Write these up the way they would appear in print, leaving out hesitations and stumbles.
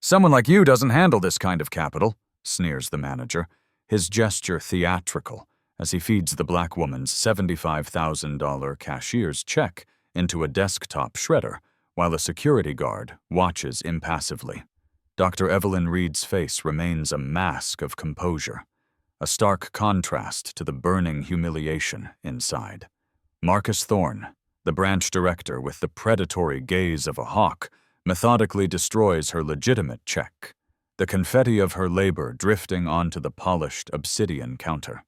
Someone like you doesn't handle this kind of capital, sneers the manager, his gesture theatrical as he feeds the black woman's $75,000 cashier's check into a desktop shredder while a security guard watches impassively. Dr. Evelyn Reed's face remains a mask of composure, a stark contrast to the burning humiliation inside. Marcus Thorne, the branch director with the predatory gaze of a hawk, methodically destroys her legitimate check, the confetti of her labor drifting onto the polished obsidian counter.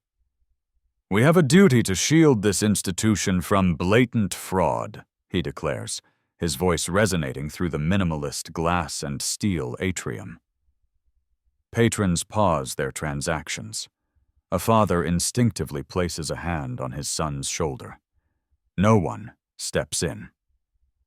"We have a duty to shield this institution from blatant fraud," he declares, his voice resonating through the minimalist glass and steel atrium. Patrons pause their transactions. A father instinctively places a hand on his son's shoulder. No one steps in.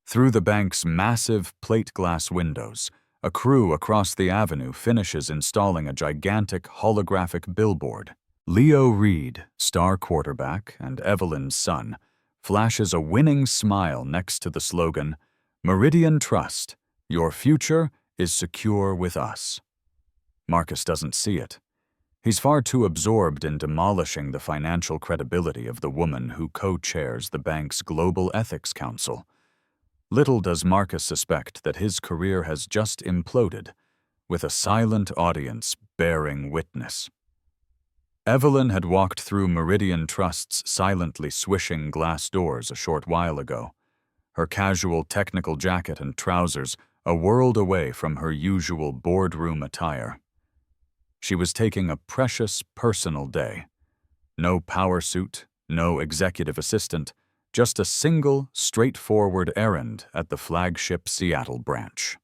Through the bank's massive plate glass windows, a crew across the avenue finishes installing a gigantic holographic billboard. Leo Reed, star quarterback and Evelyn's son, flashes a winning smile next to the slogan, "Meridian Trust, your future is secure with us." Marcus doesn't see it. He's far too absorbed in demolishing the financial credibility of the woman who co-chairs the bank's Global Ethics Council. Little does Marcus suspect that his career has just imploded, with a silent audience bearing witness. Evelyn had walked through Meridian Trust's silently swishing glass doors a short while ago, her casual technical jacket and trousers a world away from her usual boardroom attire. She was taking a precious personal day. No power suit, no executive assistant, just a single, straightforward errand at the flagship Seattle branch.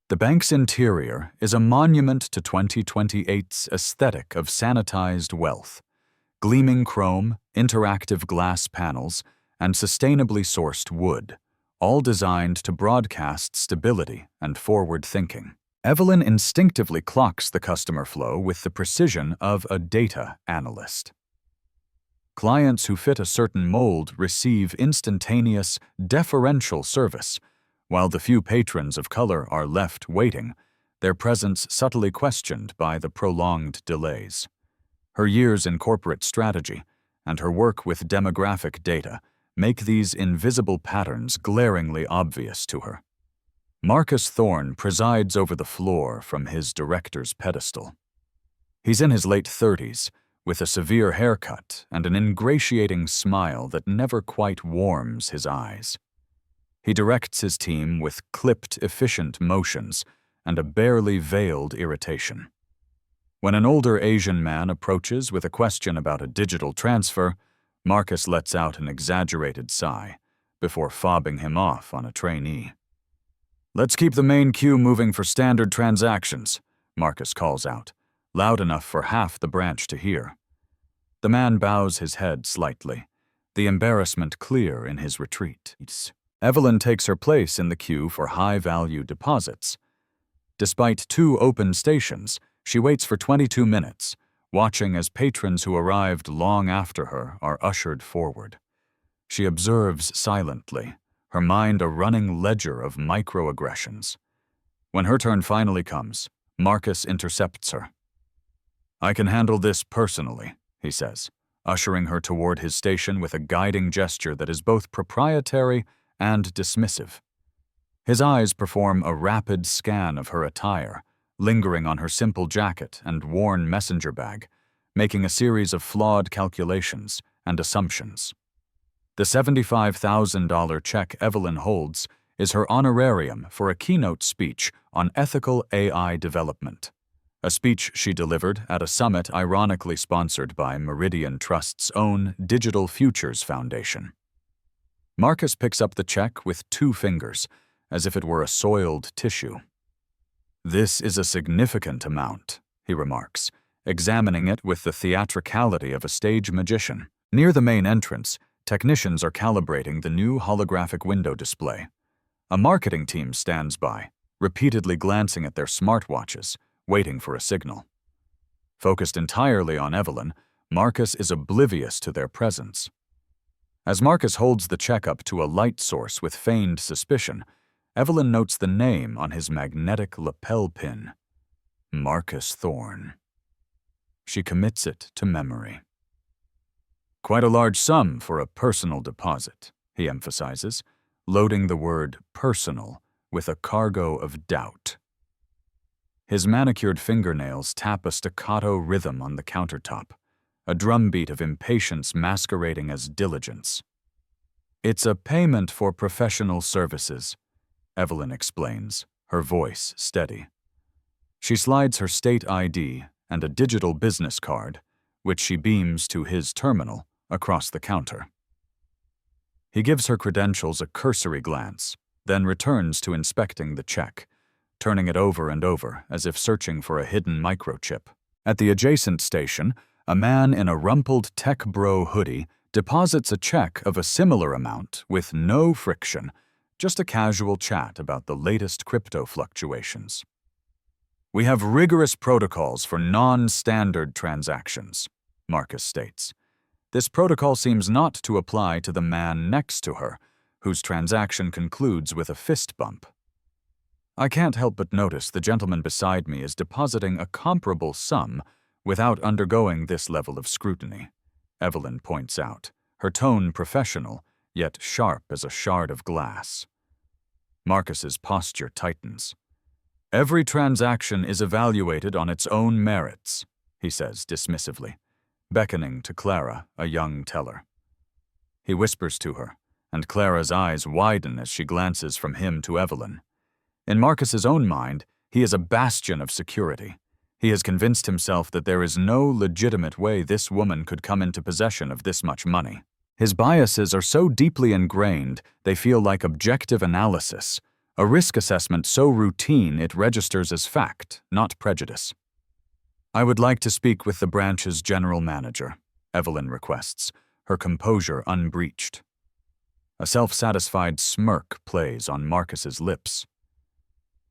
The bank's interior is a monument to 2028's aesthetic of sanitized wealth. Gleaming chrome, interactive glass panels, and sustainably sourced wood, all designed to broadcast stability and forward thinking. Evelyn instinctively clocks the customer flow with the precision of a data analyst. Clients who fit a certain mold receive instantaneous, deferential service, while the few patrons of color are left waiting, their presence subtly questioned by the prolonged delays. Her years in corporate strategy and her work with demographic data make these invisible patterns glaringly obvious to her. Marcus Thorne presides over the floor from his director's pedestal. He's in his late 30s, with a severe haircut and an ingratiating smile that never quite warms his eyes. He directs his team with clipped, efficient motions and a barely veiled irritation. When an older Asian man approaches with a question about a digital transfer, Marcus lets out an exaggerated sigh before fobbing him off on a trainee. "Let's keep the main queue moving for standard transactions," Marcus calls out, loud enough for half the branch to hear. The man bows his head slightly, the embarrassment clear in his retreat. Evelyn takes her place in the queue for high-value deposits. Despite 2 open stations, she waits for 22 minutes, watching as patrons who arrived long after her are ushered forward. She observes silently, her mind a running ledger of microaggressions. When her turn finally comes, Marcus intercepts her. "I can handle this personally," he says, ushering her toward his station with a guiding gesture that is both proprietary and dismissive. His eyes perform a rapid scan of her attire, lingering on her simple jacket and worn messenger bag, making a series of flawed calculations and assumptions. The $75,000 check Evelyn holds is her honorarium for a keynote speech on ethical AI development, a speech she delivered at a summit ironically sponsored by Meridian Trust's own Digital Futures Foundation. Marcus picks up the check with 2 fingers, as if it were a soiled tissue. "This is a significant amount," he remarks, examining it with the theatricality of a stage magician. Near the main entrance, technicians are calibrating the new holographic window display. A marketing team stands by, repeatedly glancing at their smartwatches, waiting for a signal. Focused entirely on Evelyn, Marcus is oblivious to their presence. As Marcus holds the check up to a light source with feigned suspicion, Evelyn notes the name on his magnetic lapel pin. Marcus Thorne. She commits it to memory. Quite a large sum for a personal deposit, he emphasizes, loading the word personal with a cargo of doubt. His manicured fingernails tap a staccato rhythm on the countertop, a drumbeat of impatience masquerading as diligence. It's a payment for professional services, Evelyn explains, her voice steady. She slides her state ID and a digital business card, which she beams to his terminal, across the counter. He gives her credentials a cursory glance, then returns to inspecting the check, turning it over and over as if searching for a hidden microchip. At the adjacent station, a man in a rumpled tech bro hoodie deposits a check of a similar amount with no friction, just a casual chat about the latest crypto fluctuations. We have rigorous protocols for non-standard transactions, Marcus states. This protocol seems not to apply to the man next to her, whose transaction concludes with a fist bump. I can't help but notice the gentleman beside me is depositing a comparable sum without undergoing this level of scrutiny, Evelyn points out, her tone professional, yet sharp as a shard of glass. Marcus's posture tightens. Every transaction is evaluated on its own merits, he says dismissively, beckoning to Clara, a young teller. He whispers to her, and Clara's eyes widen as she glances from him to Evelyn. In Marcus's own mind, he is a bastion of security. He has convinced himself that there is no legitimate way this woman could come into possession of this much money. His biases are so deeply ingrained they feel like objective analysis, a risk assessment so routine it registers as fact, not prejudice. I would like to speak with the branch's general manager, Evelyn requests, her composure unbreached. A self-satisfied smirk plays on Marcus's lips.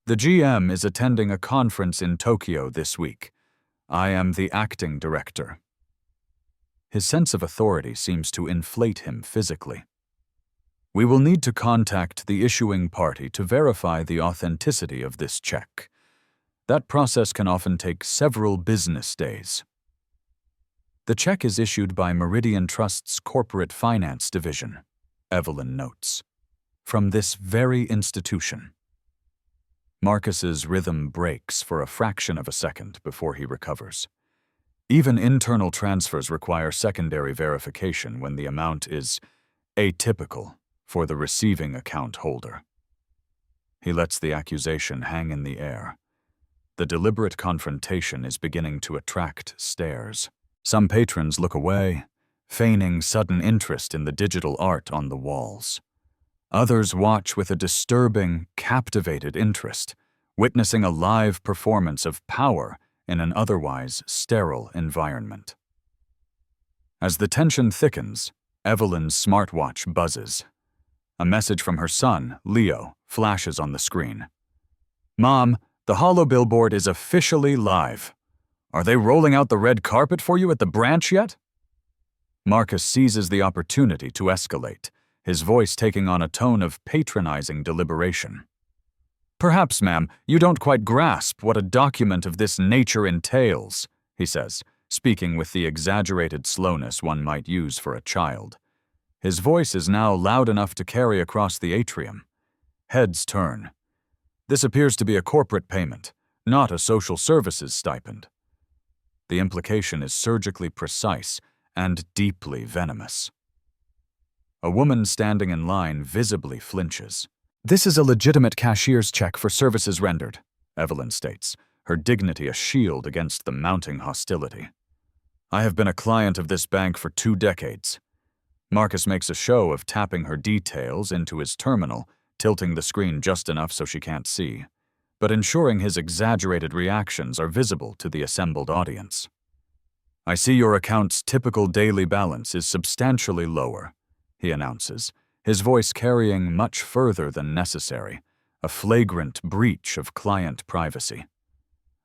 The GM is attending a conference in Tokyo this week. I am the acting director. His sense of authority seems to inflate him physically. We will need to contact the issuing party to verify the authenticity of this check. That process can often take several business days. The check is issued by Meridian Trust's Corporate Finance Division, Evelyn notes, from this very institution. Marcus's rhythm breaks for a fraction of a second before he recovers. Even internal transfers require secondary verification when the amount is atypical for the receiving account holder. He lets the accusation hang in the air. The deliberate confrontation is beginning to attract stares. Some patrons look away, feigning sudden interest in the digital art on the walls. Others watch with a disturbing, captivated interest, witnessing a live performance of power in an otherwise sterile environment. As the tension thickens, Evelyn's smartwatch buzzes. A message from her son, Leo, flashes on the screen. Mom, the holo billboard is officially live. Are they rolling out the red carpet for you at the branch yet? Marcus seizes the opportunity to escalate, his voice taking on a tone of patronizing deliberation. Perhaps, ma'am, you don't quite grasp what a document of this nature entails, he says, speaking with the exaggerated slowness one might use for a child. His voice is now loud enough to carry across the atrium. Heads turn. This appears to be a corporate payment, not a social services stipend. The implication is surgically precise and deeply venomous. A woman standing in line visibly flinches. This is a legitimate cashier's check for services rendered, Evelyn states, her dignity a shield against the mounting hostility. I have been a client of this bank for 2 decades. Marcus makes a show of tapping her details into his terminal, tilting the screen just enough so she can't see, but ensuring his exaggerated reactions are visible to the assembled audience. I see your account's typical daily balance is substantially lower, he announces, his voice carrying much further than necessary, a flagrant breach of client privacy.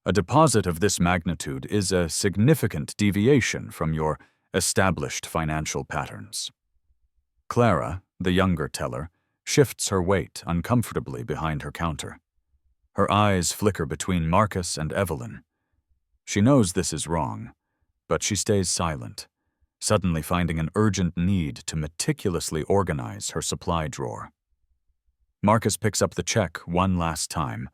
A deposit of this magnitude is a significant deviation from your established financial patterns. Clara, the younger teller, shifts her weight uncomfortably behind her counter. Her eyes flicker between Marcus and Evelyn. She knows this is wrong, but she stays silent, suddenly finding an urgent need to meticulously organize her supply drawer. Marcus picks up the check one last time,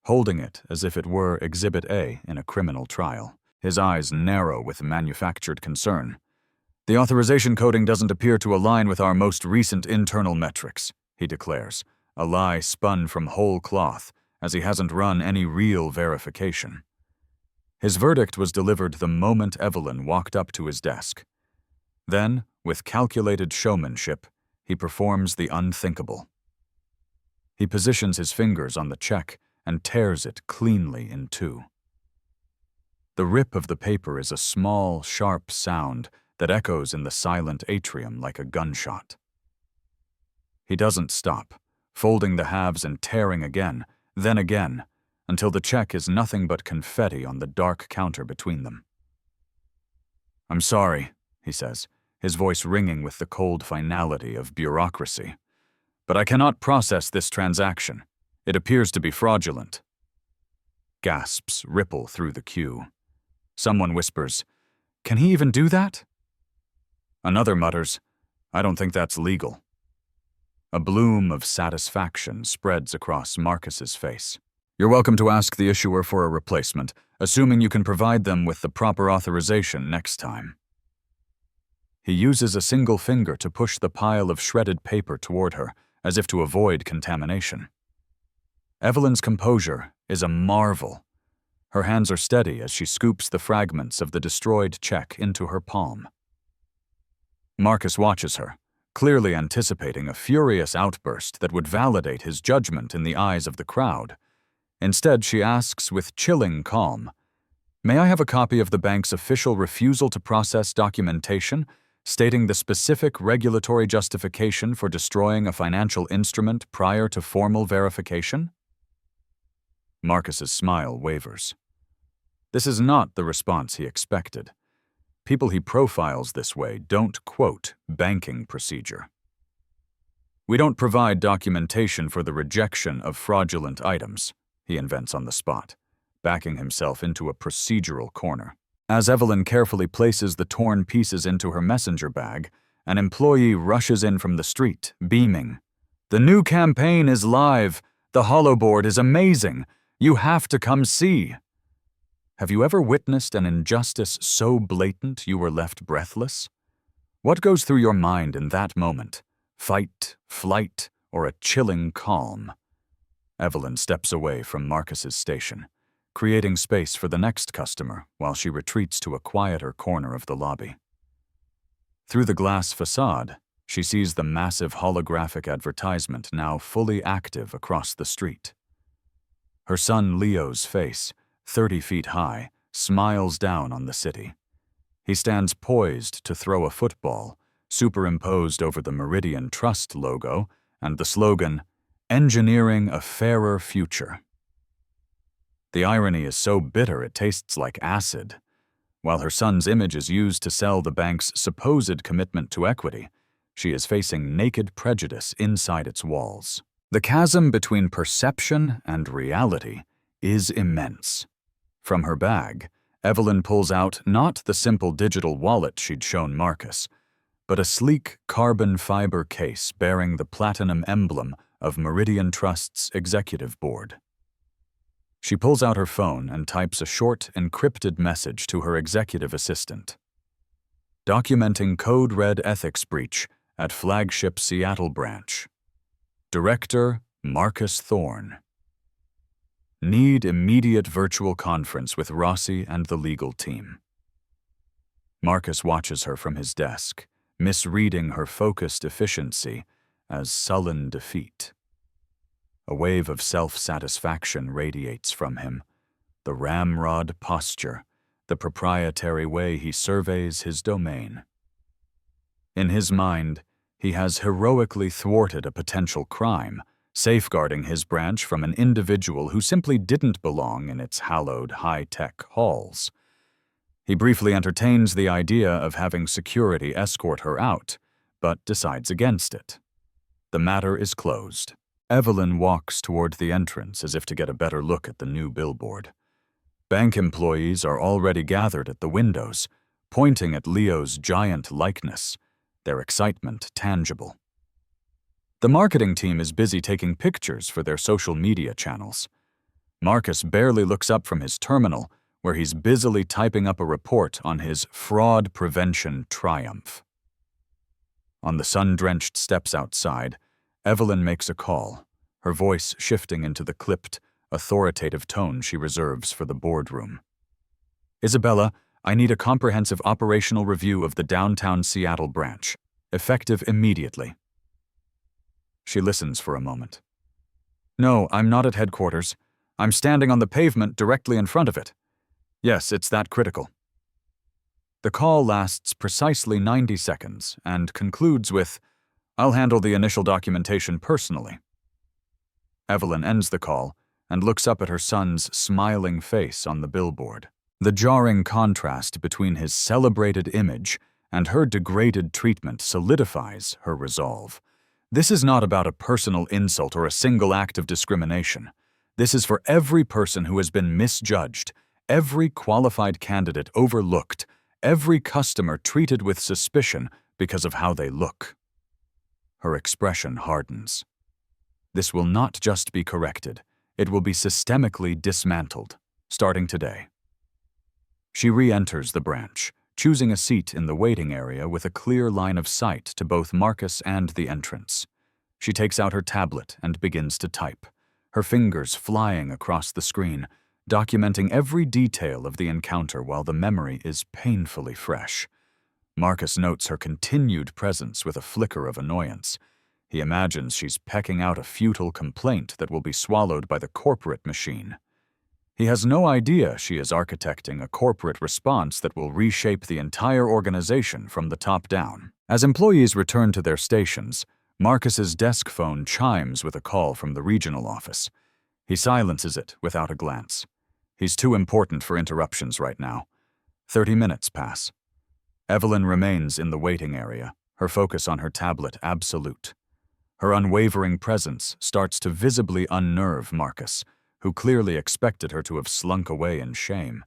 holding it as if it were Exhibit A in a criminal trial. His eyes narrow with manufactured concern. "The authorization coding doesn't appear to align with our most recent internal metrics," he declares, a lie spun from whole cloth, as he hasn't run any real verification. His verdict was delivered the moment Evelyn walked up to his desk. Then, with calculated showmanship, he performs the unthinkable. He positions his fingers on the check and tears it cleanly in two. The rip of the paper is a small, sharp sound that echoes in the silent atrium like a gunshot. He doesn't stop, folding the halves and tearing again, then again, until the check is nothing but confetti on the dark counter between them. "I'm sorry," he says, his voice ringing with the cold finality of bureaucracy, "but I cannot process this transaction. It appears to be fraudulent." Gasps ripple through the queue. Someone whispers, "Can he even do that?" Another mutters, "I don't think that's legal." A bloom of satisfaction spreads across Marcus's face. "You're welcome to ask the issuer for a replacement, assuming you can provide them with the proper authorization next time." He uses a single finger to push the pile of shredded paper toward her, as if to avoid contamination. Evelyn's composure is a marvel. Her hands are steady as she scoops the fragments of the destroyed check into her palm. Marcus watches her, clearly anticipating a furious outburst that would validate his judgment in the eyes of the crowd. Instead, she asks with chilling calm, "May I have a copy of the bank's official refusal to process documentation stating the specific regulatory justification for destroying a financial instrument prior to formal verification?" Marcus's smile wavers. This is not the response he expected. People he profiles this way don't quote banking procedure. "We don't provide documentation for the rejection of fraudulent items," he invents on the spot, backing himself into a procedural corner. As Evelyn carefully places the torn pieces into her messenger bag, an employee rushes in from the street, beaming. "The new campaign is live. The HoloBoard is amazing. You have to come see." Have you ever witnessed an injustice so blatant you were left breathless? What goes through your mind in that moment? Fight, flight, or a chilling calm? Evelyn steps away from Marcus's station, creating space for the next customer while she retreats to a quieter corner of the lobby. Through the glass facade, she sees the massive holographic advertisement now fully active across the street. Her son Leo's face, 30 feet high, smiles down on the city. He stands poised to throw a football, superimposed over the Meridian Trust logo and the slogan, "Engineering a Fairer Future." The irony is so bitter it tastes like acid. While her son's image is used to sell the bank's supposed commitment to equity, she is facing naked prejudice inside its walls. The chasm between perception and reality is immense. From her bag, Evelyn pulls out not the simple digital wallet she'd shown Marcus, but a sleek carbon fiber case bearing the platinum emblem of Meridian Trust's executive board. She pulls out her phone and types a short, encrypted message to her executive assistant. Documenting code red ethics breach at flagship Seattle branch. Director Marcus Thorne. Need immediate virtual conference with Rossi and the legal team. Marcus watches her from his desk, misreading her focused efficiency as sullen defeat. A wave of self-satisfaction radiates from him, the ramrod posture, the proprietary way he surveys his domain. In his mind, he has heroically thwarted a potential crime, safeguarding his branch from an individual who simply didn't belong in its hallowed high-tech halls. He briefly entertains the idea of having security escort her out, but decides against it. The matter is closed. Evelyn walks toward the entrance as if to get a better look at the new billboard. Bank employees are already gathered at the windows, pointing at Leo's giant likeness, their excitement tangible. The marketing team is busy taking pictures for their social media channels. Marcus barely looks up from his terminal, where he's busily typing up a report on his fraud prevention triumph. On the sun-drenched steps outside, Evelyn makes a call, her voice shifting into the clipped, authoritative tone she reserves for the boardroom. "Isabella, I need a comprehensive operational review of the downtown Seattle branch, effective immediately." She listens for a moment. "No, I'm not at headquarters. I'm standing on the pavement directly in front of it. Yes, it's that critical." The call lasts precisely 90 seconds and concludes with, "I'll handle the initial documentation personally." Evelyn ends the call and looks up at her son's smiling face on the billboard. The jarring contrast between his celebrated image and her degraded treatment solidifies her resolve. This is not about a personal insult or a single act of discrimination. This is for every person who has been misjudged, every qualified candidate overlooked, every customer treated with suspicion because of how they look. Her expression hardens. This will not just be corrected, it will be systemically dismantled, starting today. She re-enters the branch, choosing a seat in the waiting area with a clear line of sight to both Marcus and the entrance. She takes out her tablet and begins to type, her fingers flying across the screen, documenting every detail of the encounter while the memory is painfully fresh. Marcus notes her continued presence with a flicker of annoyance. He imagines she's pecking out a futile complaint that will be swallowed by the corporate machine. He has no idea she is architecting a corporate response that will reshape the entire organization from the top down. As employees return to their stations, Marcus's desk phone chimes with a call from the regional office. He silences it without a glance. He's too important for interruptions right now. 30 minutes pass. Evelyn remains in the waiting area, her focus on her tablet absolute. Her unwavering presence starts to visibly unnerve Marcus, who clearly expected her to have slunk away in shame.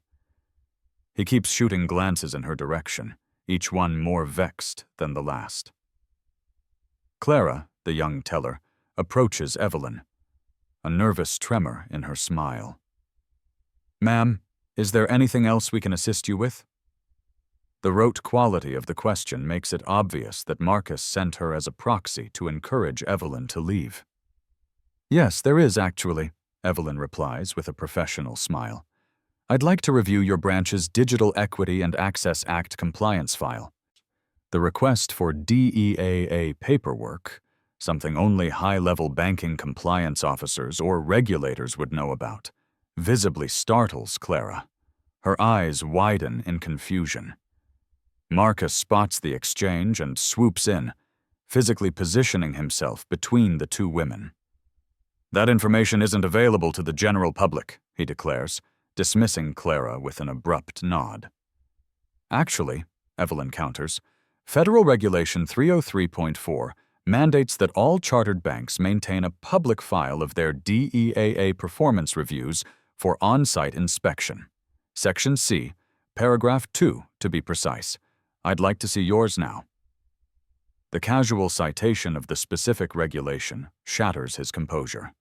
He keeps shooting glances in her direction, each one more vexed than the last. Clara, the young teller, approaches Evelyn, a nervous tremor in her smile. "Ma'am, is there anything else we can assist you with?" The rote quality of the question makes it obvious that Marcus sent her as a proxy to encourage Evelyn to leave. "Yes, there is actually," Evelyn replies with a professional smile. "I'd like to review your branch's Digital Equity and Access Act compliance file. The request for DEAA paperwork, something only high-level banking compliance officers or regulators would know about, visibly startles Clara. Her eyes widen in confusion. Marcus spots the exchange and swoops in, physically positioning himself between the two women. "That information isn't available to the general public," he declares, dismissing Clara with an abrupt nod. "Actually," Evelyn counters, Federal Regulation 303.4 mandates that all chartered banks maintain a public file of their DEAA performance reviews for on-site inspection. Section C, Paragraph 2, to be precise. I'd like to see yours now." The casual citation of the specific regulation shatters his composure.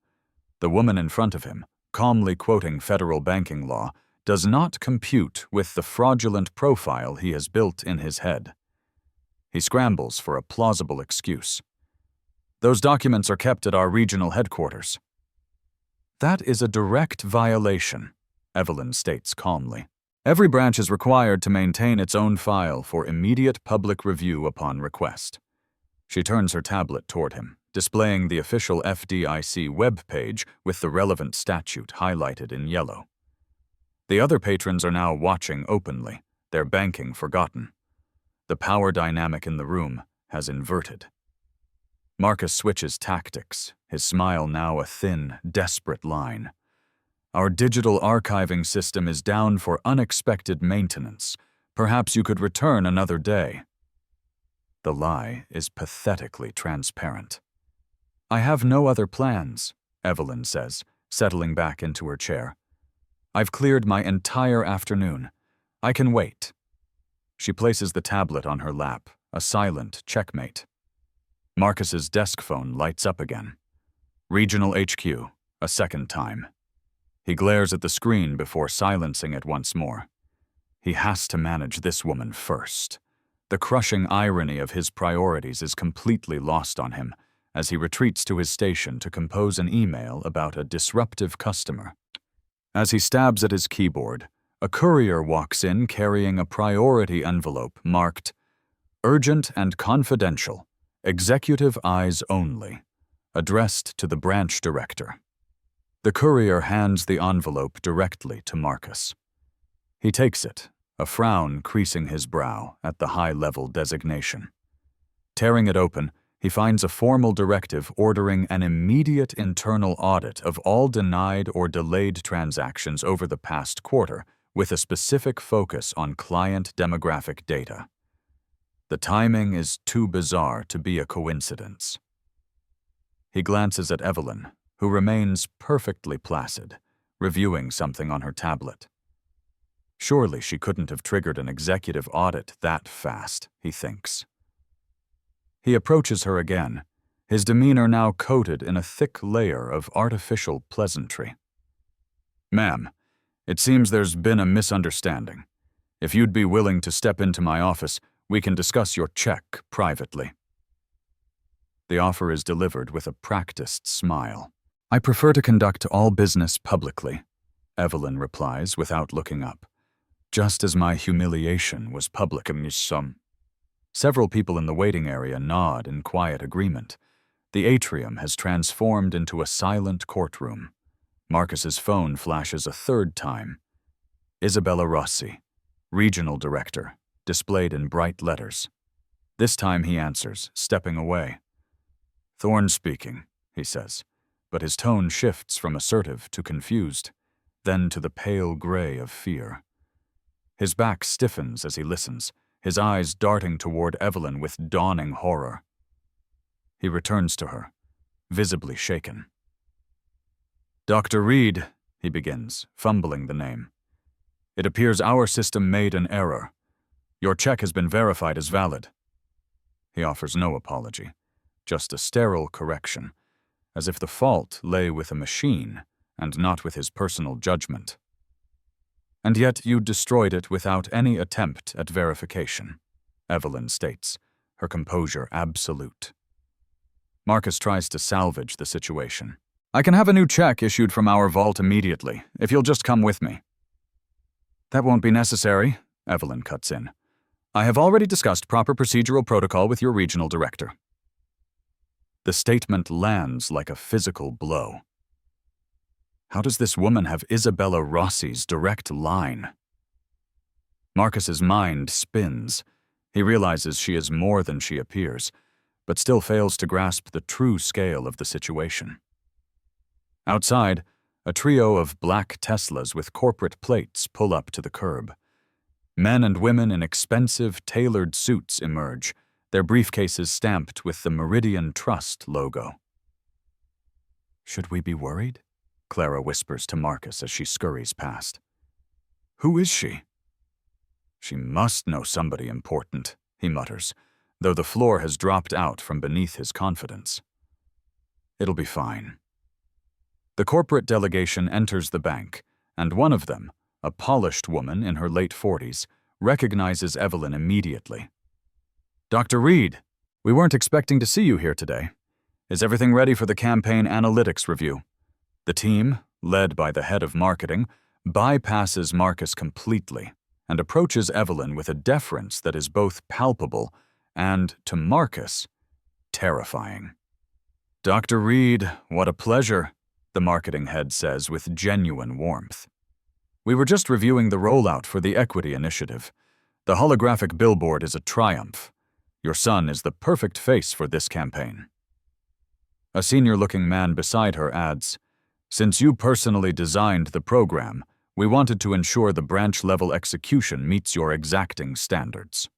The woman in front of him, calmly quoting federal banking law, does not compute with the fraudulent profile he has built in his head. He scrambles for a plausible excuse. "Those documents are kept at our regional headquarters." "That is a direct violation," Evelyn states calmly. "Every branch is required to maintain its own file for immediate public review upon request." She turns her tablet toward him, displaying the official FDIC web page with the relevant statute highlighted in yellow. The other patrons are now watching openly, their banking forgotten. The power dynamic in the room has inverted. Marcus switches tactics, his smile now a thin, desperate line. "Our digital archiving system is down for unexpected maintenance. Perhaps you could return another day." The lie is pathetically transparent. I have no other plans, Evelyn says, settling back into her chair. I've cleared my entire afternoon. I can wait. She places the tablet on her lap, a silent checkmate. Marcus's desk phone lights up again. Regional HQ, a second time. He glares at the screen before silencing it once more. He has to manage this woman first. The crushing irony of his priorities is completely lost on him as he retreats to his station to compose an email about a disruptive customer. As he stabs at his keyboard, a courier walks in carrying a priority envelope marked Urgent and Confidential, Executive Eyes Only, addressed to the branch director. The courier hands the envelope directly to Marcus. He takes it, a frown creasing his brow at the high-level designation. Tearing it open, he finds a formal directive ordering an immediate internal audit of all denied or delayed transactions over the past quarter, with a specific focus on client demographic data. The timing is too bizarre to be a coincidence. He glances at Evelyn, who remains perfectly placid, reviewing something on her tablet. Surely she couldn't have triggered an executive audit that fast, he thinks. He approaches her again, his demeanor now coated in a thick layer of artificial pleasantry. Ma'am, it seems there's been a misunderstanding. If you'd be willing to step into my office, we can discuss your check privately. The offer is delivered with a practiced smile. I prefer to conduct all business publicly, Evelyn replies without looking up. Just as my humiliation was public. Several people in the waiting area nod in quiet agreement. The atrium has transformed into a silent courtroom. Marcus's phone flashes a third time. Isabella Rossi, Regional Director, displayed in bright letters. This time he answers, stepping away. Thorne speaking, he says, but his tone shifts from assertive to confused, then to the pale gray of fear. His back stiffens as he listens, his eyes darting toward Evelyn with dawning horror. He returns to her, visibly shaken. Dr. Reed, he begins, fumbling the name. It appears our system made an error. Your check has been verified as valid. He offers no apology, just a sterile correction, as if the fault lay with a machine and not with his personal judgment. And yet you destroyed it without any attempt at verification, Evelyn states, her composure absolute. Marcus tries to salvage the situation. I can have a new check issued from our vault immediately, if you'll just come with me. That won't be necessary, Evelyn cuts in. I have already discussed proper procedural protocol with your regional director. The statement lands like a physical blow. How does this woman have Isabella Rossi's direct line? Marcus's mind spins. He realizes she is more than she appears, but still fails to grasp the true scale of the situation. Outside, a trio of black Teslas with corporate plates pull up to the curb. Men and women in expensive, tailored suits emerge, their briefcases stamped with the Meridian Trust logo. Should we be worried? Clara whispers to Marcus as she scurries past. Who is she? She must know somebody important, he mutters, though the floor has dropped out from beneath his confidence. It'll be fine. The corporate delegation enters the bank, and one of them, a polished woman in her late 40s, recognizes Evelyn immediately. Dr. Reed, we weren't expecting to see you here today. Is everything ready for the campaign analytics review? The team, led by the head of marketing, bypasses Marcus completely and approaches Evelyn with a deference that is both palpable and, to Marcus, terrifying. Dr. Reed, what a pleasure, the marketing head says with genuine warmth. We were just reviewing the rollout for the equity initiative. The holographic billboard is a triumph. Your son is the perfect face for this campaign. A senior-looking man beside her adds, Since you personally designed the program, we wanted to ensure the branch-level execution meets your exacting standards.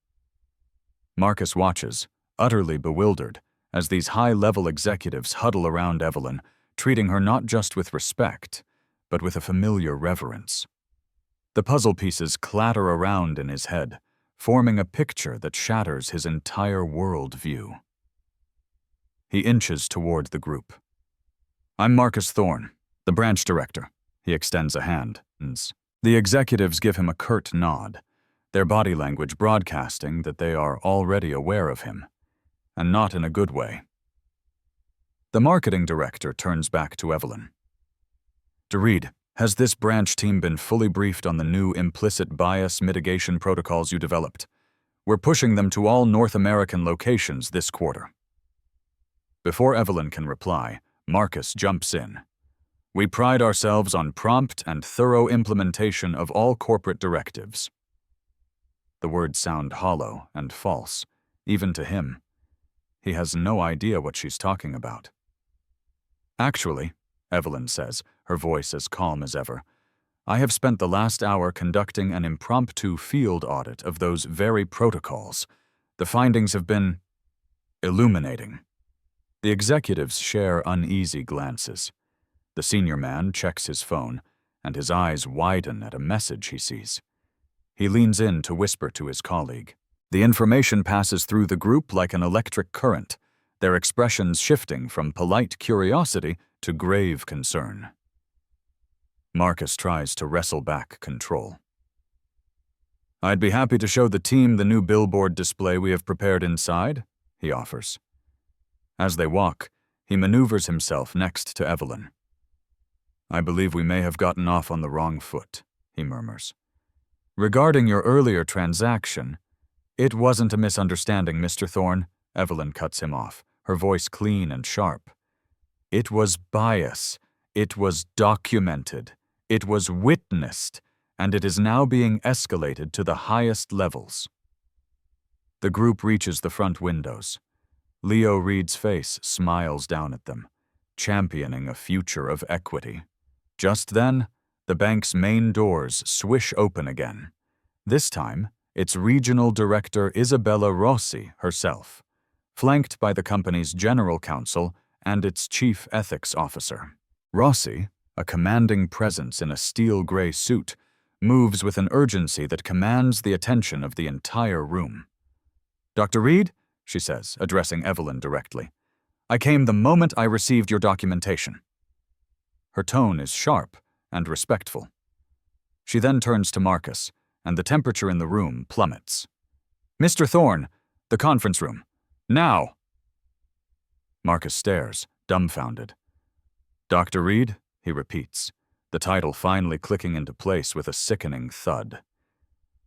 Marcus watches, utterly bewildered, as these high-level executives huddle around Evelyn, treating her not just with respect, but with a familiar reverence. The puzzle pieces clatter around in his head, forming a picture that shatters his entire world-view. He inches toward the group. "I'm Marcus Thorne, the branch director." He extends a hand. The executives give him a curt nod, their body language broadcasting that they are already aware of him, and not in a good way. The marketing director turns back to Evelyn. "Dr. Reed, has this branch team been fully briefed on the new implicit bias mitigation protocols you developed? We're pushing them to all North American locations this quarter." Before Evelyn can reply, Marcus jumps in. "We pride ourselves on prompt and thorough implementation of all corporate directives." The words sound hollow and false, even to him. He has no idea what she's talking about. "Actually," Evelyn says, her voice as calm as ever, "I have spent the last hour conducting an impromptu field audit of those very protocols. The findings have been illuminating." The executives share uneasy glances. The senior man checks his phone, and his eyes widen at a message he sees. He leans in to whisper to his colleague. The information passes through the group like an electric current, their expressions shifting from polite curiosity to grave concern. Marcus tries to wrestle back control. "I'd be happy to show the team the new billboard display we have prepared inside," he offers. As they walk, he maneuvers himself next to Evelyn. "I believe we may have gotten off on the wrong foot," he murmurs. "Regarding your earlier transaction—" "It wasn't a misunderstanding, Mr. Thorne," Evelyn cuts him off, her voice clean and sharp. "It was bias. It was documented. It was witnessed, and it is now being escalated to the highest levels." The group reaches the front windows. Leo Reed's face smiles down at them, championing a future of equity. Just then, the bank's main doors swish open again. This time, its regional director Isabella Rossi herself, flanked by the company's general counsel and its chief ethics officer. Rossi, a commanding presence in a steel-gray suit, moves with an urgency that commands the attention of the entire room. "Dr. Reed," she says, addressing Evelyn directly, "I came the moment I received your documentation." Her tone is sharp and respectful. She then turns to Marcus, and the temperature in the room plummets. "Mr. Thorne, the conference room. Now!" Marcus stares, dumbfounded. "Dr. Reed," he repeats, the title finally clicking into place with a sickening thud.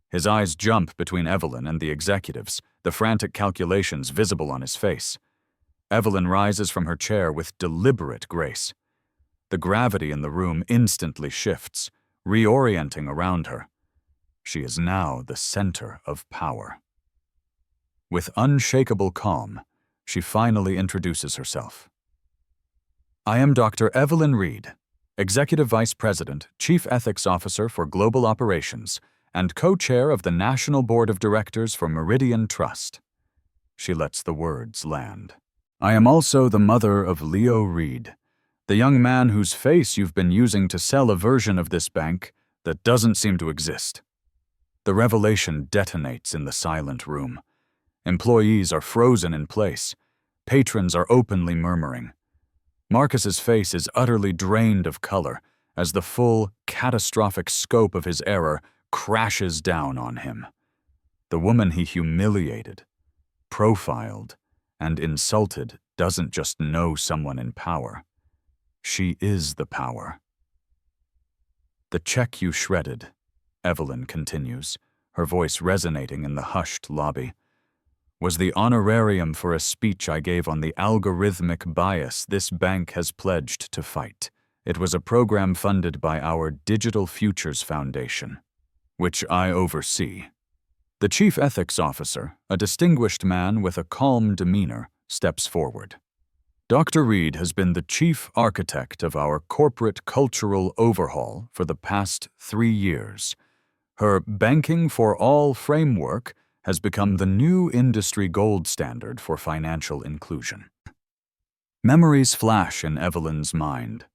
His eyes jump between Evelyn and the executives, the frantic calculations visible on his face. Evelyn rises from her chair with deliberate grace. The gravity in the room instantly shifts, reorienting around her. She is now the center of power. With unshakable calm, she finally introduces herself. "I am Dr. Evelyn Reed, Executive Vice President, Chief Ethics Officer for Global Operations, and co-chair of the National Board of Directors for Meridian Trust." She lets the words land. "I am also the mother of Leo Reed, the young man whose face you've been using to sell a version of this bank that doesn't seem to exist." The revelation detonates in the silent room. Employees are frozen in place. Patrons are openly murmuring. Marcus's face is utterly drained of color as the full, catastrophic scope of his error crashes down on him. The woman he humiliated, profiled, and insulted doesn't just know someone in power. She is the power. "The check you shredded," Evelyn continues, her voice resonating in the hushed lobby, "was the honorarium for a speech I gave on the algorithmic bias this bank has pledged to fight. It was a program funded by our Digital Futures Foundation, which I oversee." The chief ethics officer, a distinguished man with a calm demeanor, steps forward. "Dr. Reed has been the chief architect of our corporate cultural overhaul for the past 3 years. Her Banking for All framework has become the new industry gold standard for financial inclusion. Memories flash in Evelyn's mind.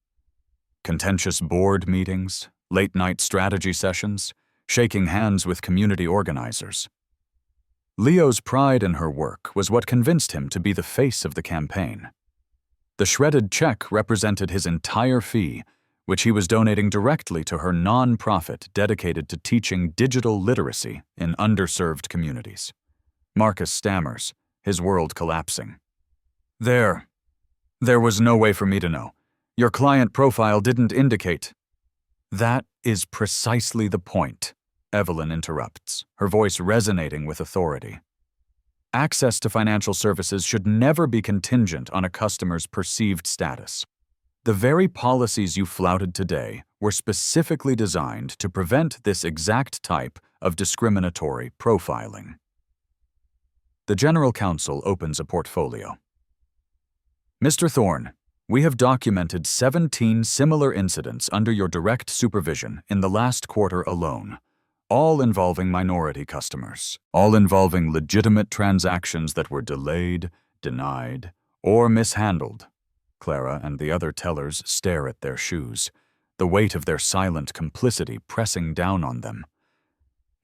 Contentious board meetings, late-night strategy sessions, shaking hands with community organizers. Leo's pride in her work was what convinced him to be the face of the campaign. The shredded check represented his entire fee, which he was donating directly to her non-profit dedicated to teaching digital literacy in underserved communities. Marcus stammers, his world collapsing. There was no way for me to know. Your client profile didn't indicate. That is precisely the point, Evelyn interrupts, her voice resonating with authority. Access to financial services should never be contingent on a customer's perceived status. The very policies you flouted today were specifically designed to prevent this exact type of discriminatory profiling. The General Counsel opens a portfolio. Mr. Thorne, we have documented 17 similar incidents under your direct supervision in the last quarter alone, all involving minority customers, all involving legitimate transactions that were delayed, denied, or mishandled. Clara and the other tellers stare at their shoes, the weight of their silent complicity pressing down on them.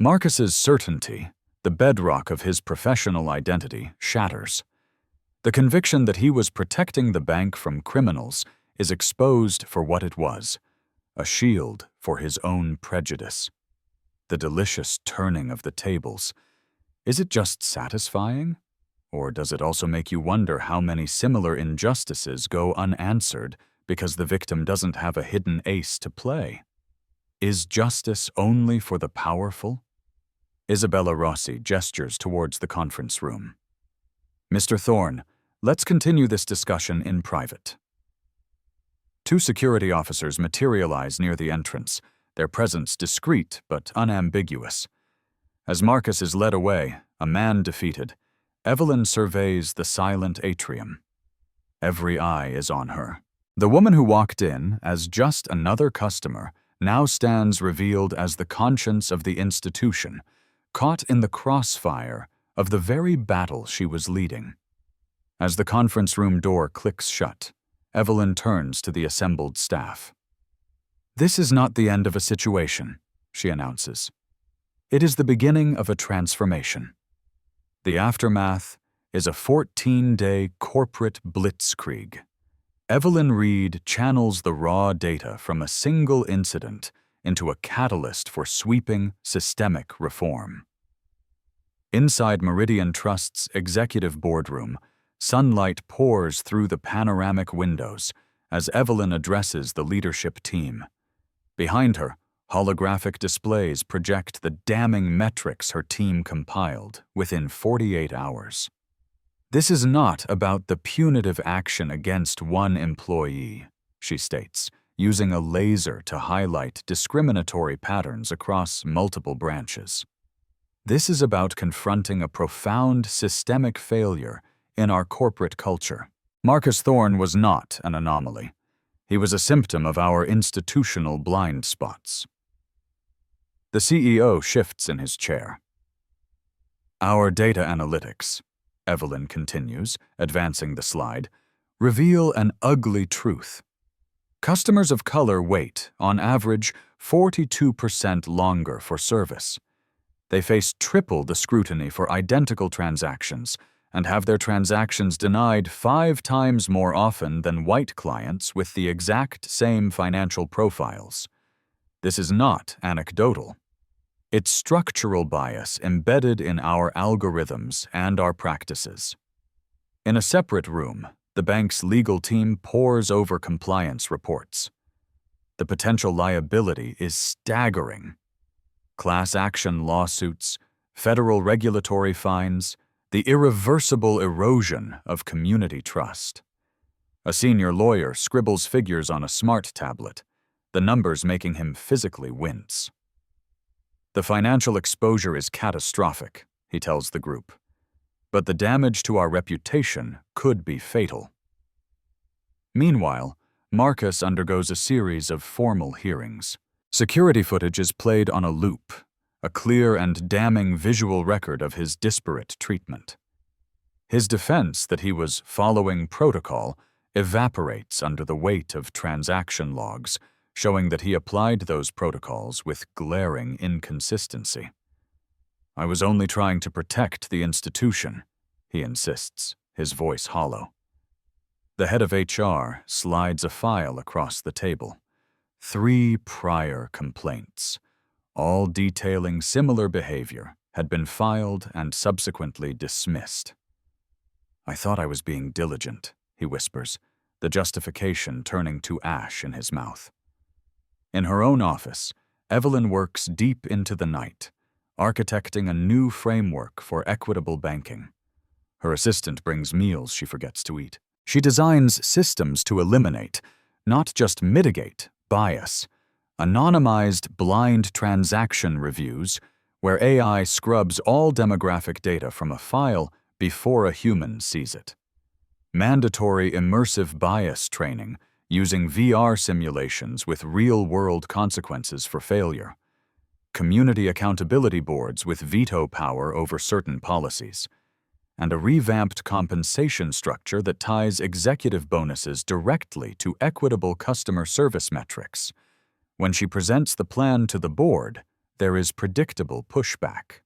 Marcus's certainty, the bedrock of his professional identity, shatters. The conviction that he was protecting the bank from criminals is exposed for what it was, a shield for his own prejudice. The delicious turning of the tables. Is it just satisfying? Or does it also make you wonder how many similar injustices go unanswered because the victim doesn't have a hidden ace to play? Is justice only for the powerful? Isabella Rossi gestures towards the conference room. Mr. Thorne, let's continue this discussion in private. Two security officers materialize near the entrance, their presence discreet but unambiguous. As Marcus is led away, a man defeated, Evelyn surveys the silent atrium. Every eye is on her. The woman who walked in as just another customer now stands revealed as the conscience of the institution, caught in the crossfire of the very battle she was leading. As the conference room door clicks shut, Evelyn turns to the assembled staff. This is not the end of a situation, she announces. It is the beginning of a transformation. The aftermath is a 14-day corporate blitzkrieg. Evelyn Reed channels the raw data from a single incident into a catalyst for sweeping, systemic reform. Inside Meridian Trust's executive boardroom, sunlight pours through the panoramic windows as Evelyn addresses the leadership team. Behind her, holographic displays project the damning metrics her team compiled within 48 hours. This is not about the punitive action against one employee, she states, using a laser to highlight discriminatory patterns across multiple branches. This is about confronting a profound systemic failure in our corporate culture. Marcus Thorne was not an anomaly. He was a symptom of our institutional blind spots. The CEO shifts in his chair. Our data analytics, Evelyn continues, advancing the slide, reveal an ugly truth. Customers of color wait, on average, 42% longer for service. They face triple the scrutiny for identical transactions and have their transactions denied 5 times more often than white clients with the exact same financial profiles. This is not anecdotal. It's structural bias embedded in our algorithms and our practices. In a separate room, the bank's legal team pores over compliance reports. The potential liability is staggering. Class action lawsuits, federal regulatory fines, the irreversible erosion of community trust. A senior lawyer scribbles figures on a smart tablet, the numbers making him physically wince. The financial exposure is catastrophic, he tells the group, but the damage to our reputation could be fatal. Meanwhile, Marcus undergoes a series of formal hearings. Security footage is played on a loop, a clear and damning visual record of his disparate treatment. His defense that he was following protocol evaporates under the weight of transaction logs, showing that he applied those protocols with glaring inconsistency. "I was only trying to protect the institution," he insists, his voice hollow. The head of HR slides a file across the table. 3 prior complaints, all detailing similar behavior, had been filed and subsequently dismissed. "I thought I was being diligent," he whispers, the justification turning to ash in his mouth. In her own office, Evelyn works deep into the night, architecting a new framework for equitable banking. Her assistant brings meals she forgets to eat. She designs systems to eliminate, not just mitigate, bias. Anonymized blind transaction reviews, where AI scrubs all demographic data from a file before a human sees it. Mandatory immersive bias training, using VR simulations with real-world consequences for failure. Community accountability boards with veto power over certain policies. And a revamped compensation structure that ties executive bonuses directly to equitable customer service metrics. When she presents the plan to the board, there is predictable pushback.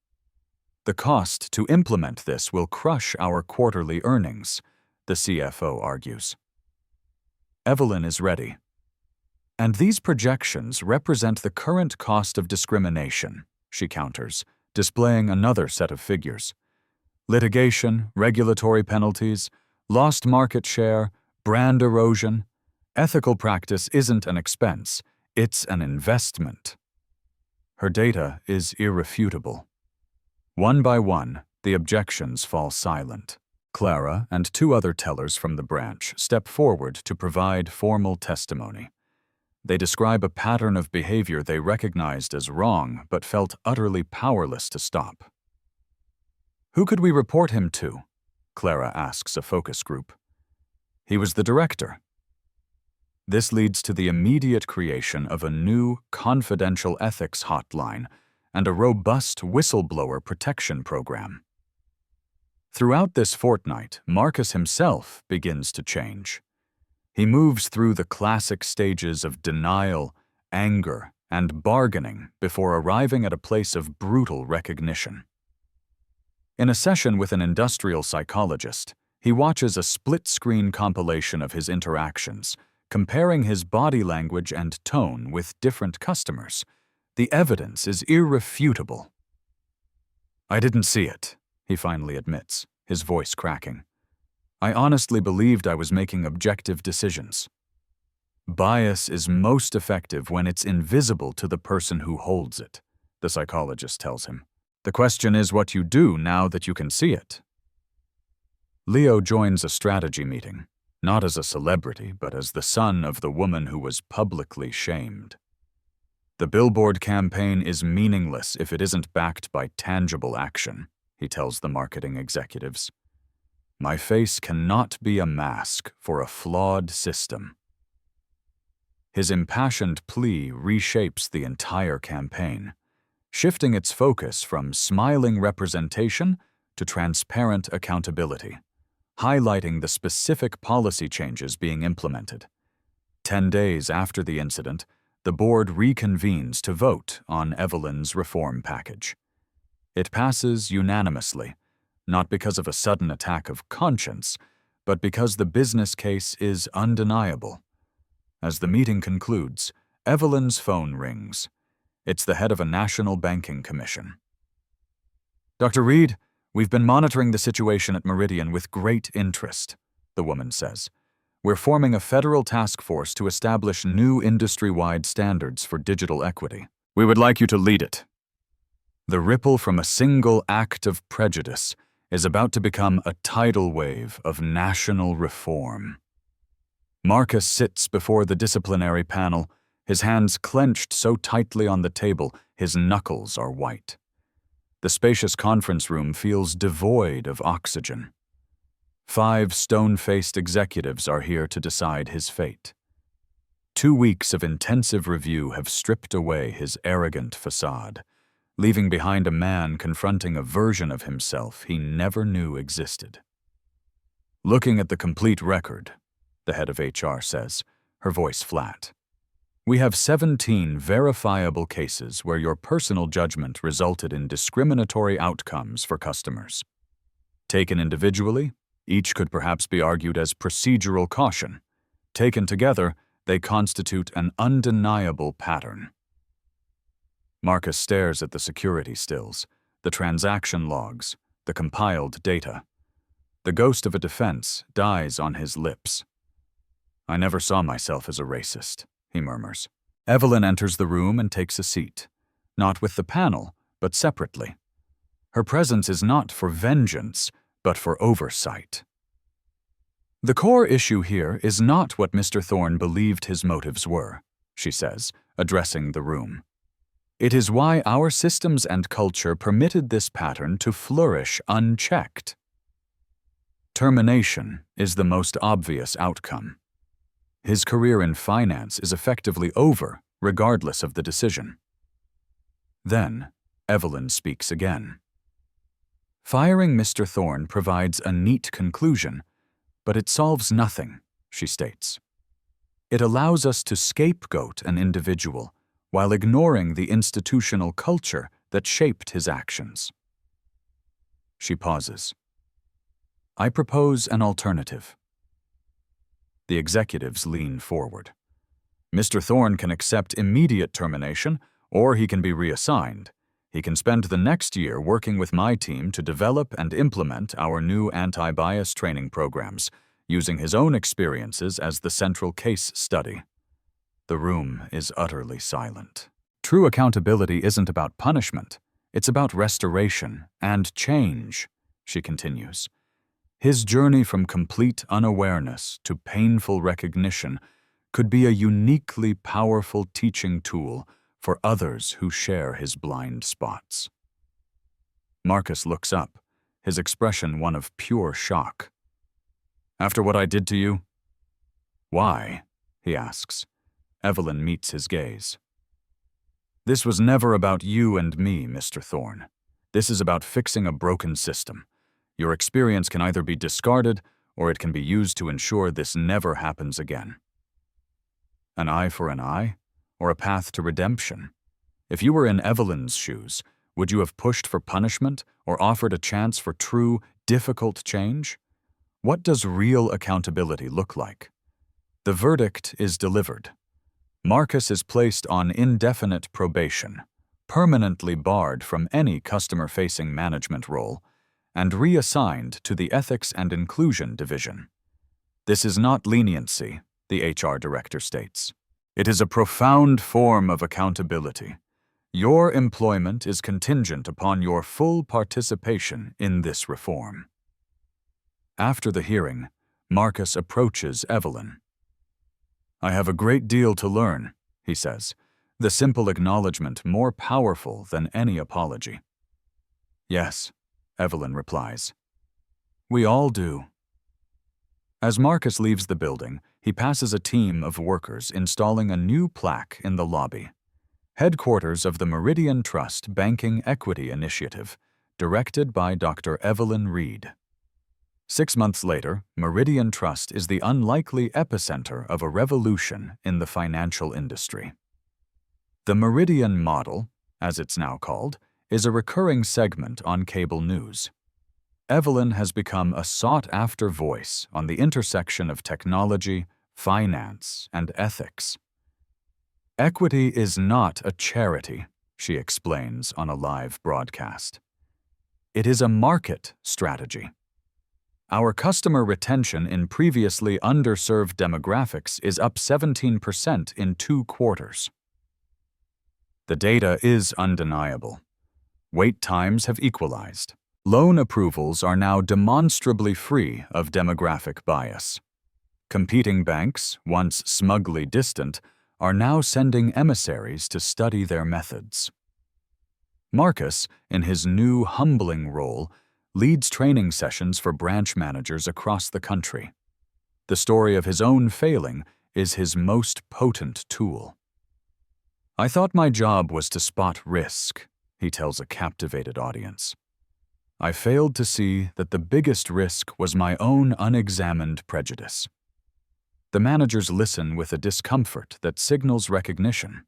"The cost to implement this will crush our quarterly earnings," the CFO argues. Evelyn is ready. "And these projections represent the current cost of discrimination," she counters, displaying another set of figures. "Litigation, regulatory penalties, lost market share, brand erosion. Ethical practice isn't an expense, it's an investment." Her data is irrefutable. One by one, the objections fall silent. Clara and 2 other tellers from the branch step forward to provide formal testimony. They describe a pattern of behavior they recognized as wrong but felt utterly powerless to stop. "Who could we report him to?" Clara asks a focus group. "He was the director." This leads to the immediate creation of a new confidential ethics hotline and a robust whistleblower protection program. Throughout this fortnight, Marcus himself begins to change. He moves through the classic stages of denial, anger, and bargaining before arriving at a place of brutal recognition. In a session with an industrial psychologist, he watches a split-screen compilation of his interactions, comparing his body language and tone with different customers. The evidence is irrefutable. "I didn't see it," he finally admits, his voice cracking. "I honestly believed I was making objective decisions." "Bias is most effective when it's invisible to the person who holds it," the psychologist tells him. "The question is what you do now that you can see it." Leo joins a strategy meeting, not as a celebrity, but as the son of the woman who was publicly shamed. "The billboard campaign is meaningless if it isn't backed by tangible action," he tells the marketing executives. "My face cannot be a mask for a flawed system." His impassioned plea reshapes the entire campaign, shifting its focus from smiling representation to transparent accountability, highlighting the specific policy changes being implemented. 10 days after the incident, the board reconvenes to vote on Evelyn's reform package. It passes unanimously, not because of a sudden attack of conscience, but because the business case is undeniable. As the meeting concludes, Evelyn's phone rings. It's the head of a national banking commission. "Dr. Reed, we've been monitoring the situation at Meridian with great interest," the woman says. "We're forming a federal task force to establish new industry-wide standards for digital equity. We would like you to lead it." The ripple from a single act of prejudice is about to become a tidal wave of national reform. Marcus sits before the disciplinary panel, his hands clenched so tightly on the table his knuckles are white. The spacious conference room feels devoid of oxygen. 5 stone-faced executives are here to decide his fate. 2 weeks of intensive review have stripped away his arrogant facade. leaving behind a man confronting a version of himself he never knew existed. Looking at the complete record, the head of HR says, her voice flat. We have 17 verifiable cases where your personal judgment resulted in discriminatory outcomes for customers. Taken individually, each could perhaps be argued as procedural caution. Taken together, they constitute an undeniable pattern. Marcus stares at the security stills, the transaction logs, the compiled data. The ghost of a defense dies on his lips. I never saw myself as a racist, he murmurs. Evelyn enters the room and takes a seat, not with the panel, but separately. Her presence is not for vengeance, but for oversight. The core issue here is not what Mr. Thorne believed his motives were, she says, addressing the room. It is why our systems and culture permitted this pattern to flourish unchecked. Termination is the most obvious outcome. His career in finance is effectively over, regardless of the decision. Then, Evelyn speaks again. Firing Mr. Thorne provides a neat conclusion, but it solves nothing, she states. It allows us to scapegoat an individual while ignoring the institutional culture that shaped his actions. She pauses. I propose an alternative. The executives lean forward. Mr. Thorne can accept immediate termination, or he can be reassigned. He can spend the next year working with my team to develop and implement our new anti-bias training programs, using his own experiences as the central case study. The room is utterly silent. True accountability isn't about punishment. It's about restoration and change, she continues. His journey from complete unawareness to painful recognition could be a uniquely powerful teaching tool for others who share his blind spots. Marcus looks up, his expression one of pure shock. After what I did to you? Why? He asks. Evelyn meets his gaze. This was never about you and me, Mr. Thorne. This is about fixing a broken system. Your experience can either be discarded or it can be used to ensure this never happens again. An eye for an eye, or a path to redemption? If you were in Evelyn's shoes, would you have pushed for punishment or offered a chance for true, difficult change? What does real accountability look like? The verdict is delivered. Marcus is placed on indefinite probation, permanently barred from any customer-facing management role, and reassigned to the Ethics and Inclusion Division. This is not leniency, the HR director states. It is a profound form of accountability. Your employment is contingent upon your full participation in this reform. After the hearing, Marcus approaches Evelyn. I have a great deal to learn, he says, the simple acknowledgement more powerful than any apology. Yes, Evelyn replies. We all do. As Marcus leaves the building, he passes a team of workers installing a new plaque in the lobby. Headquarters of the Meridian Trust Banking Equity Initiative, directed by Dr. Evelyn Reed. 6 months later, Meridian Trust is the unlikely epicenter of a revolution in the financial industry. The Meridian Model, as it's now called, is a recurring segment on cable news. Evelyn has become a sought-after voice on the intersection of technology, finance, and ethics. Equity is not a charity, she explains on a live broadcast. It is a market strategy. Our customer retention in previously underserved demographics is up 17% in 2 quarters. The data is undeniable. Wait times have equalized. Loan approvals are now demonstrably free of demographic bias. Competing banks, once smugly distant, are now sending emissaries to study their methods. Marcus, in his new humbling role, leads training sessions for branch managers across the country. The story of his own failing is his most potent tool. I thought my job was to spot risk, he tells a captivated audience. I failed to see that the biggest risk was my own unexamined prejudice. The managers listen with a discomfort that signals recognition.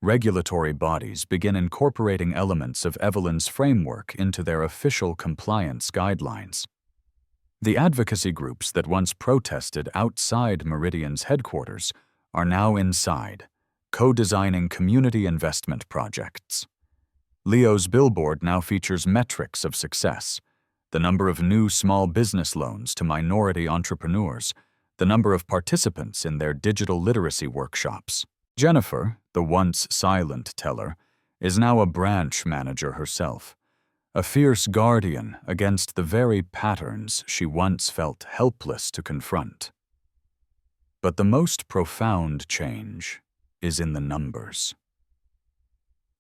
Regulatory bodies begin incorporating elements of Evelyn's framework into their official compliance guidelines. The advocacy groups that once protested outside Meridian's headquarters are now inside, co-designing community investment projects. Leo's billboard now features metrics of success: the number of new small business loans to minority entrepreneurs, the number of participants in their digital literacy workshops. Jennifer, the once silent teller, is now a branch manager herself, a fierce guardian against the very patterns she once felt helpless to confront. But the most profound change is in the numbers.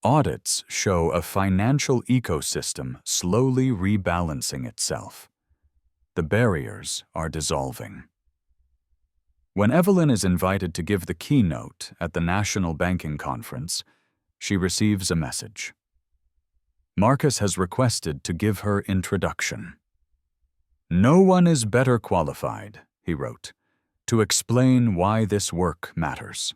Audits show a financial ecosystem slowly rebalancing itself. The barriers are dissolving. When Evelyn is invited to give the keynote at the National Banking Conference, she receives a message. Marcus has requested to give her introduction. "No one is better qualified," he wrote, "to explain why this work matters."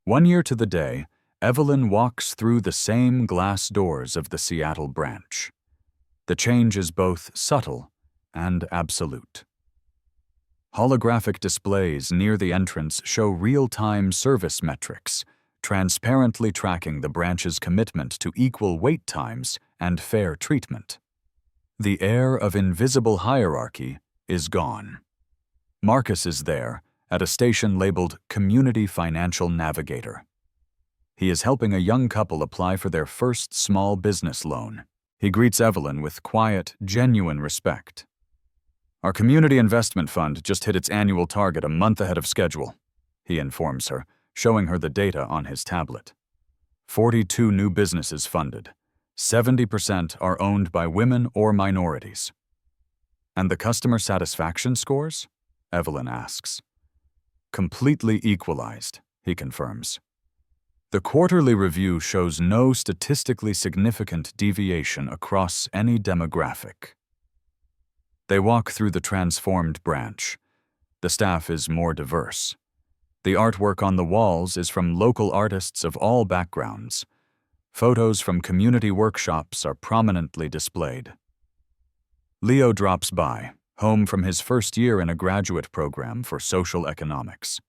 1 year to the day, Evelyn walks through the same glass doors of the Seattle branch. The change is both subtle and absolute. Holographic displays near the entrance show real-time service metrics, transparently tracking the branch's commitment to equal wait times and fair treatment. The air of invisible hierarchy is gone. Marcus is there at a station labeled Community Financial Navigator. He is helping a young couple apply for their first small business loan. He greets Evelyn with quiet, genuine respect. "Our community investment fund just hit its annual target a month ahead of schedule," he informs her, showing her the data on his tablet. 42 new businesses funded. 70% are owned by women or minorities. "And the customer satisfaction scores?" Evelyn asks. "Completely equalized," he confirms. The quarterly review shows no statistically significant deviation across any demographic. They walk through the transformed branch. The staff is more diverse. The artwork on the walls is from local artists of all backgrounds. Photos from community workshops are prominently displayed. Leo drops by, home from his first year in a graduate program for social economics.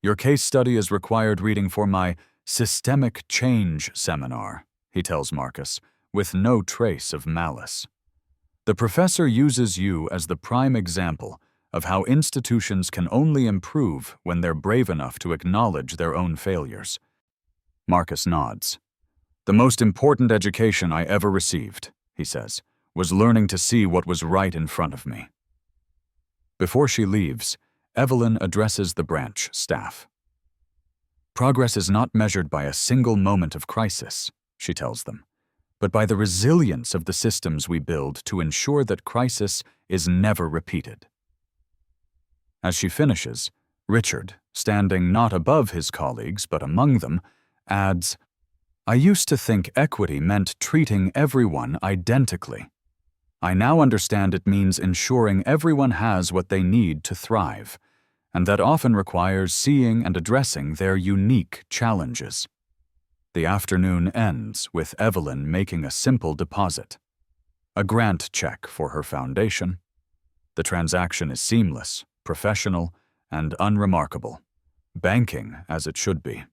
"Your case study is required reading for my Systemic Change seminar," he tells Marcus, with no trace of malice. "The professor uses you as the prime example of how institutions can only improve when they're brave enough to acknowledge their own failures." Marcus nods. "The most important education I ever received," he says, "was learning to see what was right in front of me." Before she leaves, Evelyn addresses the branch staff. "Progress is not measured by a single moment of crisis," she tells them, "but by the resilience of the systems we build to ensure that crisis is never repeated." As she finishes, Richard, standing not above his colleagues but among them, adds, "I used to think equity meant treating everyone identically. I now understand it means ensuring everyone has what they need to thrive, and that often requires seeing and addressing their unique challenges." The afternoon ends with Evelyn making a simple deposit, a grant check for her foundation. The transaction is seamless, professional, and unremarkable, banking as it should be.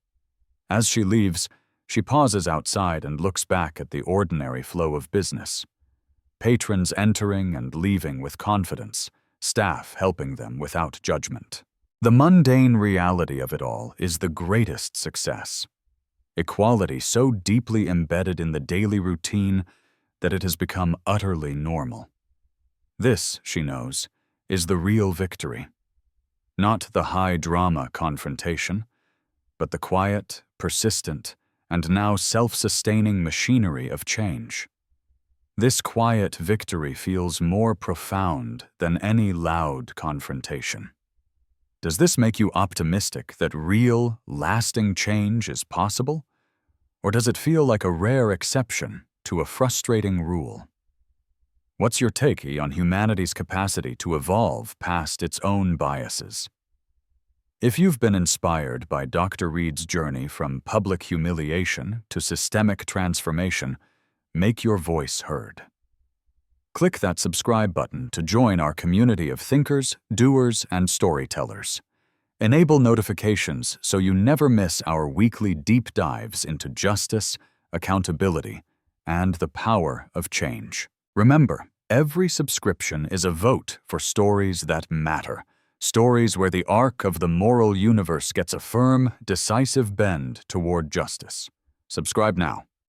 As she leaves, she pauses outside and looks back at the ordinary flow of business. Patrons entering and leaving with confidence, staff helping them without judgment. The mundane reality of it all is the greatest success. Equality so deeply embedded in the daily routine that it has become utterly normal. This, she knows, is the real victory. Not the high-drama confrontation, but the quiet, persistent, and now self-sustaining machinery of change. This quiet victory feels more profound than any loud confrontation. Does this make you optimistic that real, lasting change is possible? Or does it feel like a rare exception to a frustrating rule? What's your take on humanity's capacity to evolve past its own biases? If you've been inspired by Dr. Reid's journey from public humiliation to systemic transformation, make your voice heard. Click that subscribe button to join our community of thinkers, doers, and storytellers. Enable notifications so you never miss our weekly deep dives into justice, accountability, and the power of change. Remember, every subscription is a vote for stories that matter. Stories where the arc of the moral universe gets a firm, decisive bend toward justice. Subscribe now.